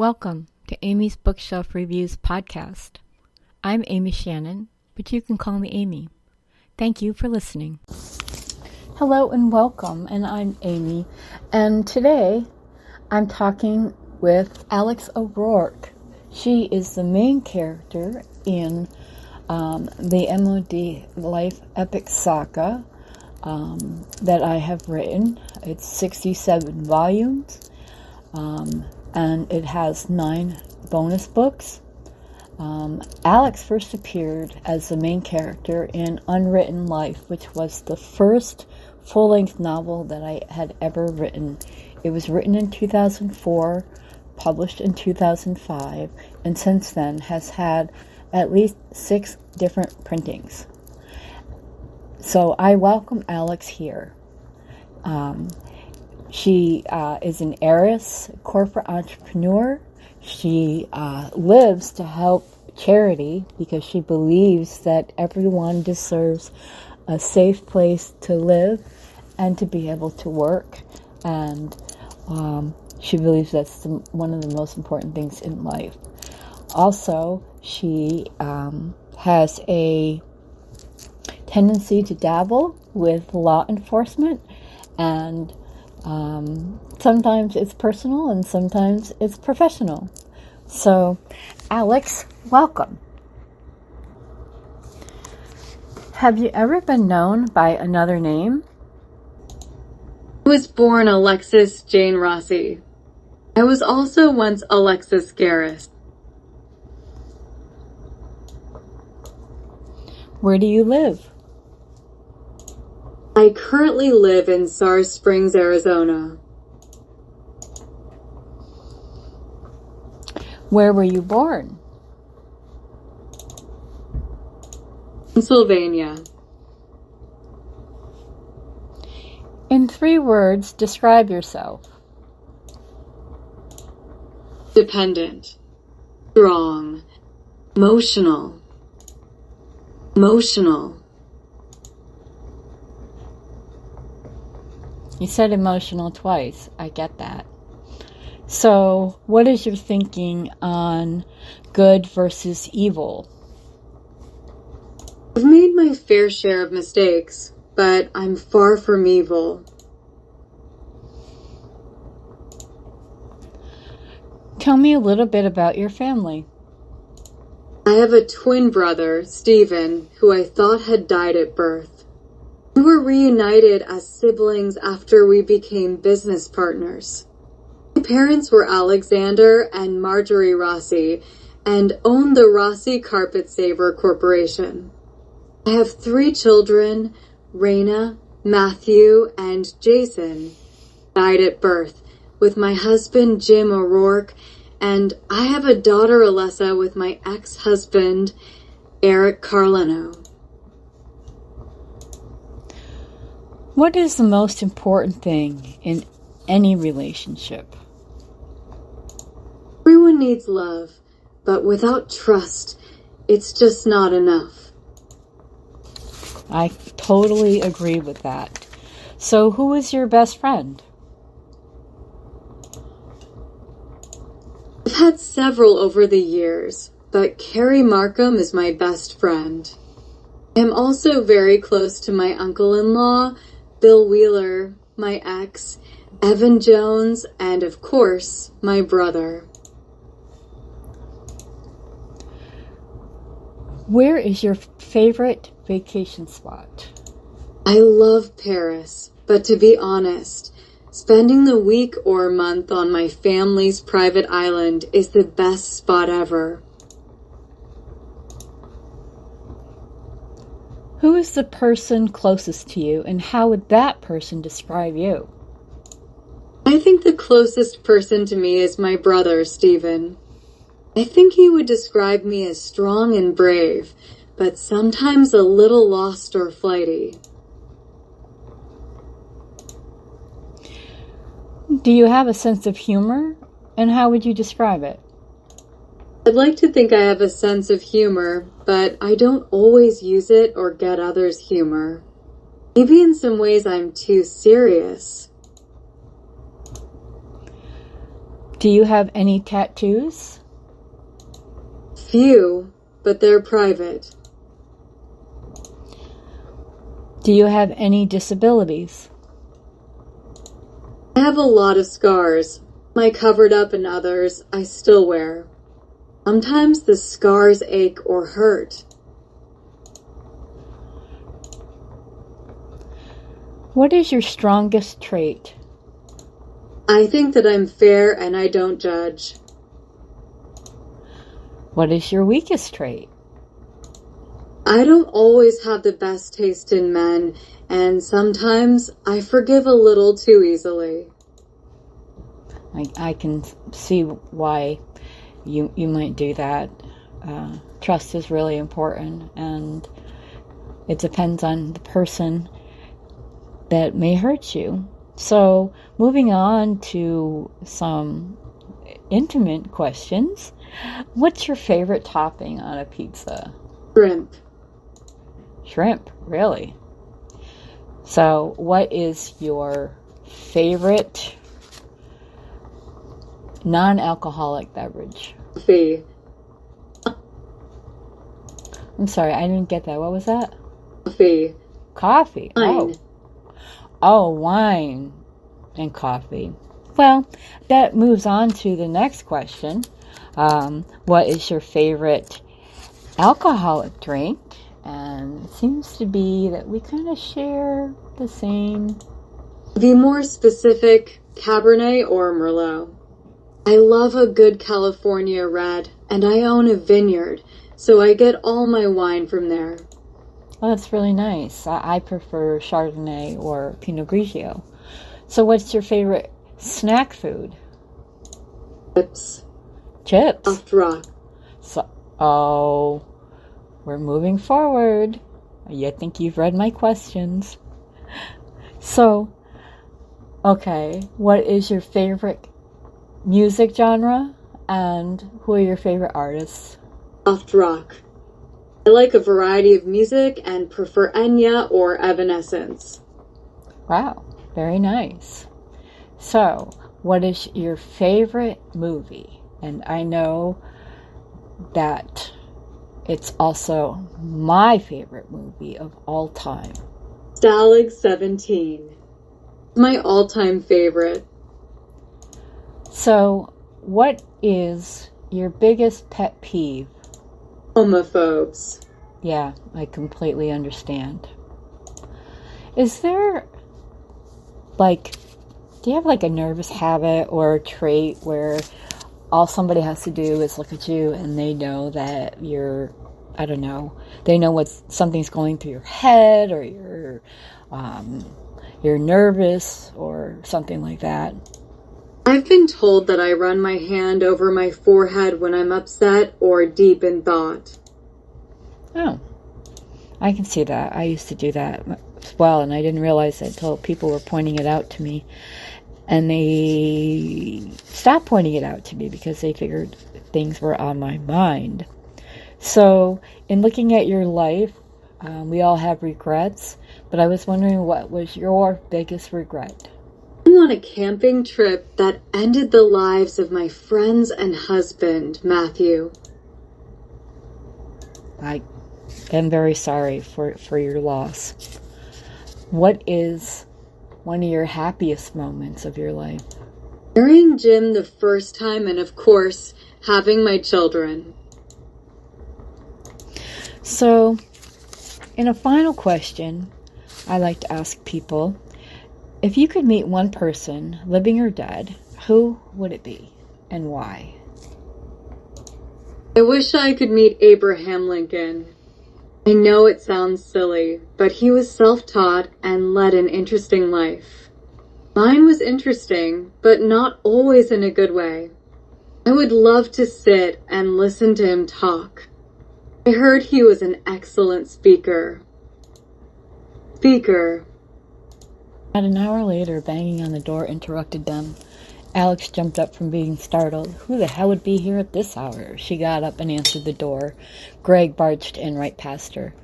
Welcome to Amy's Bookshelf Reviews podcast. I'm Amy Shannon, but you can call me Amy. Thank you for listening. Hello and welcome, and I'm Amy, and today I'm talking with Alex O'Rourke. She is the main character in the Unwritten Life Epic Saga that I have written. It's 67 volumes. And it has 9 bonus books. Alex first appeared as the main character in Unwritten Life, which was the first full-length novel that I had ever written. It was written in 2004, published in 2005, and since then has had at least 6 different printings. So I welcome Alex here. She is an heiress, corporate entrepreneur. She lives to help charity because she believes that everyone deserves a safe place to live and to be able to work. And she believes that's one of the most important things in life. Also, she has a tendency to dabble with law enforcement, and sometimes it's personal and sometimes it's professional. So, Alex, welcome. Have you ever been known by another name? I was born Alexis Jane Rossi. I was also once Alexis Garris. Where do you live? I currently live in Sar Springs, Arizona. Where were you born? Pennsylvania. In 3 words, describe yourself. Dependent. Strong. Emotional. You said emotional twice. I get that. So, what is your thinking on good versus evil? I've made my fair share of mistakes, but I'm far from evil. Tell me a little bit about your family. I have a twin brother, Stephen, who I thought had died at birth. We were reunited as siblings after we became business partners. My parents were Alexander and Marjorie Rossi and owned the Rossi Carpet Saver Corporation. I have 3 children, Raina, Matthew, and Jason, died at birth, with my husband Jim O'Rourke, and I have a daughter Alessa with my ex-husband Eric Carlino. What is the most important thing in any relationship? Everyone needs love, but without trust, it's just not enough. I totally agree with that. So, who is your best friend? I've had several over the years, but Carrie Markham is my best friend. I am also very close to my uncle-in-law, Bill Wheeler, my ex, Evan Jones, and of course, my brother. Where is your favorite vacation spot? I love Paris, but to be honest, spending the week or month on my family's private island is the best spot ever. Who is the person closest to you, and how would that person describe you? I think the closest person to me is my brother, Stephen. I think he would describe me as strong and brave, but sometimes a little lost or flighty. Do you have a sense of humor, and how would you describe it? I'd like to think I have a sense of humor, but I don't always use it or get others' humor. Maybe in some ways I'm too serious. Do you have any tattoos? Few, but they're private. Do you have any disabilities? I have a lot of scars. My covered up and others I still wear. Sometimes the scars ache or hurt. What is your strongest trait? I think that I'm fair and I don't judge. What is your weakest trait? I don't always have the best taste in men, and sometimes I forgive a little too easily. I can see why you might do that. Trust is really important, and it depends on the person that may hurt you. So, moving on to some intimate questions. What's your favorite topping on a pizza? Shrimp. Shrimp, really? So, what is your favorite non-alcoholic beverage? Coffee. I'm sorry, I didn't get that. What was that? Coffee. Coffee. Wine. Oh, wine and coffee. Well, that moves on to the next question. What is your favorite alcoholic drink? And it seems to be that we kind of share the same. To be more specific, Cabernet or Merlot. I love a good California red, and I own a vineyard, so I get all my wine from there. Oh, that's really nice. I prefer Chardonnay or Pinot Grigio. So what's your favorite snack food? Chips. Chips? Soft rock. So, we're moving forward. I think you've read my questions. So, okay, what is your favorite music genre? And who are your favorite artists? Soft rock. I like a variety of music and prefer Enya or Evanescence. Wow, very nice. So, what is your favorite movie? And I know that it's also my favorite movie of all time. Stalag 17. My all-time favorite. So, what is your biggest pet peeve? Homophobes. Yeah, I completely understand. Is there, do you have a nervous habit or a trait where all somebody has to do is look at you and they know that you're, I don't know, they know something's going through your head, or you're nervous or something like that? I've been told that I run my hand over my forehead when I'm upset or deep in thought. Oh, I can see that. I used to do that as well, and I didn't realize it until people were pointing it out to me. And they stopped pointing it out to me because they figured things were on my mind. So, in looking at your life, we all have regrets, but I was wondering, what was your biggest regret? On a camping trip that ended the lives of my friends and husband, Matthew. I am very sorry for your loss. What is one of your happiest moments of your life? Marrying Jim the first time, and of course, having my children. So, in a final question, I like to ask people, if you could meet one person, living or dead, who would it be and why? I wish I could meet Abraham Lincoln. I know it sounds silly, but he was self-taught and led an interesting life. Mine was interesting, but not always in a good way. I would love to sit and listen to him talk. I heard he was an excellent speaker. About an hour later, banging on the door interrupted them. Alex jumped up from being startled. Who the hell would be here at this hour? She got up and answered the door. Greg barged in right past her.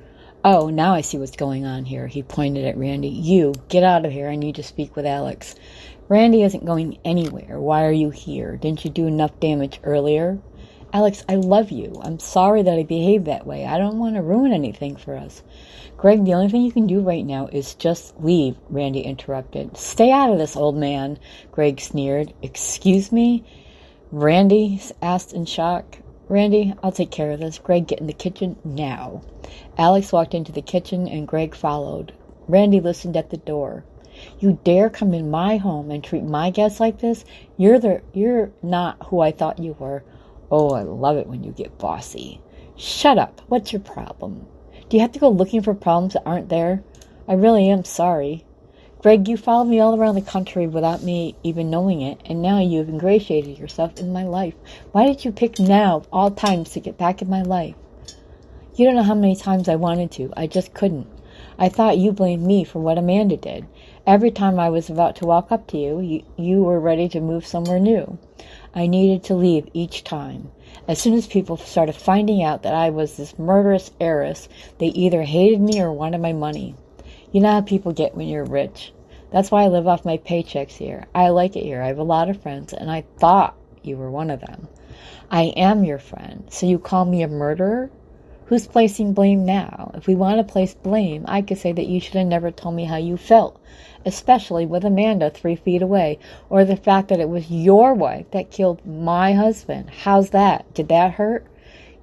Oh, now I see what's going on here. He pointed at Randy. You, get out of here. I need to speak with Alex. Randy isn't going anywhere. Why are you here? Didn't you do enough damage earlier? Alex, I love you. I'm sorry that I behaved that way. I don't want to ruin anything for us. Greg, the only thing you can do right now is just leave, Randy interrupted. Stay out of this, old man, Greg sneered. Excuse me? Randy asked in shock. Randy, I'll take care of this. Greg, get in the kitchen now. Alex walked into the kitchen and Greg followed. Randy listened at the door. You dare come in my home and treat my guests like this? You're not who I thought you were. Oh, I love it when you get bossy. Shut up. What's your problem? Do you have to go looking for problems that aren't there? I really am sorry. Greg, you followed me all around the country without me even knowing it, and now you have ingratiated yourself in my life. Why did you pick now, of all times, to get back in my life? You don't know how many times I wanted to. I just couldn't. I thought you blamed me for what Amanda did. Every time I was about to walk up to you, you were ready to move somewhere new. I needed to leave each time. As soon as people started finding out that I was this murderous heiress, they either hated me or wanted my money. You know how people get when you're rich. That's why I live off my paychecks here. I like it here. I have a lot of friends, and I thought you were one of them. I am your friend, so you call me a murderer? Who's placing blame now? If we want to place blame, I could say that you should have never told me how you felt, especially with Amanda 3 feet away, or the fact that it was your wife that killed my husband. How's that? Did that hurt?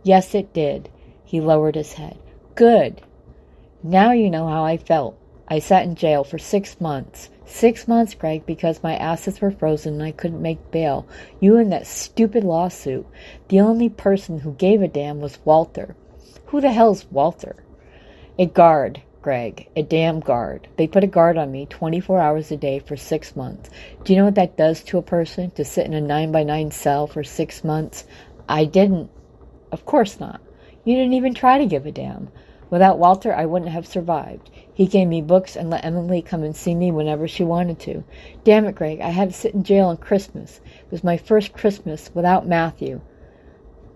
Yes, it did. He lowered his head. Good. Now you know how I felt. I sat in jail for 6 months. 6 months, Greg, because my assets were frozen and I couldn't make bail. You and that stupid lawsuit. The only person who gave a damn was Walter. Who the hell's Walter? A guard, Greg. A damn guard. They put a guard on me 24 hours a day for 6 months. Do you know what that does to a person, to sit in a 9x9 cell for 6 months? I didn't. Of course not. You didn't even try to give a damn. Without Walter, I wouldn't have survived. He gave me books and let Emily come and see me whenever she wanted to. Damn it, Greg, I had to sit in jail on Christmas. It was my first Christmas without Matthew.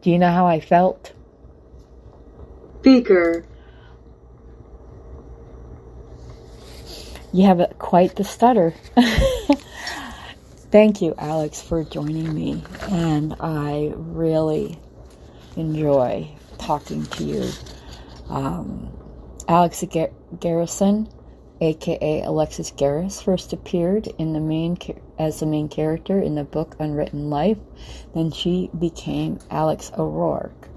Do you know how I felt? Beaker. You have quite the stutter. Thank you, Alex, for joining me. And I really enjoy talking to you. Alex Garrison, a.k.a. Alexis Garris, first appeared in as the main character in the book Unwritten Life. Then she became Alex O'Rourke.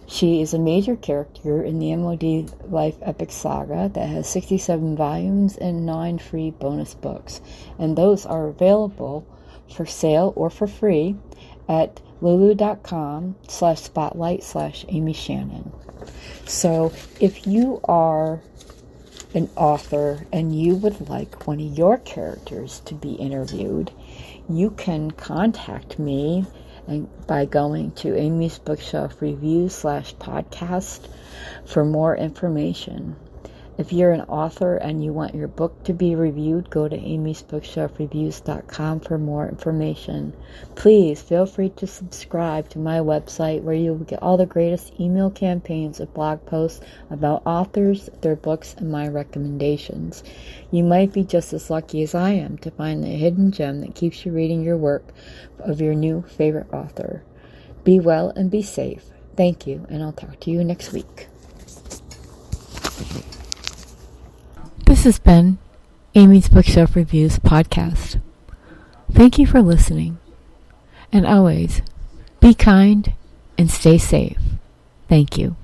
She is a major character in the MOD Life Epic Saga that has 67 volumes and 9 free bonus books. And those are available for sale or for free at lulu.com/spotlight/Amy Shannon. So if you are an author and you would like one of your characters to be interviewed, you can contact me by going to Amy's Bookshelf Reviews/podcast for more information. If you're an author and you want your book to be reviewed, go to amysbookshelfreviews.com for more information. Please feel free to subscribe to my website where you will get all the greatest email campaigns and blog posts about authors, their books, and my recommendations. You might be just as lucky as I am to find the hidden gem that keeps you reading your work of your new favorite author. Be well and be safe. Thank you, and I'll talk to you next week. This has been Amy's Bookshelf Reviews podcast. Thank you for listening. And always, be kind and stay safe. Thank you.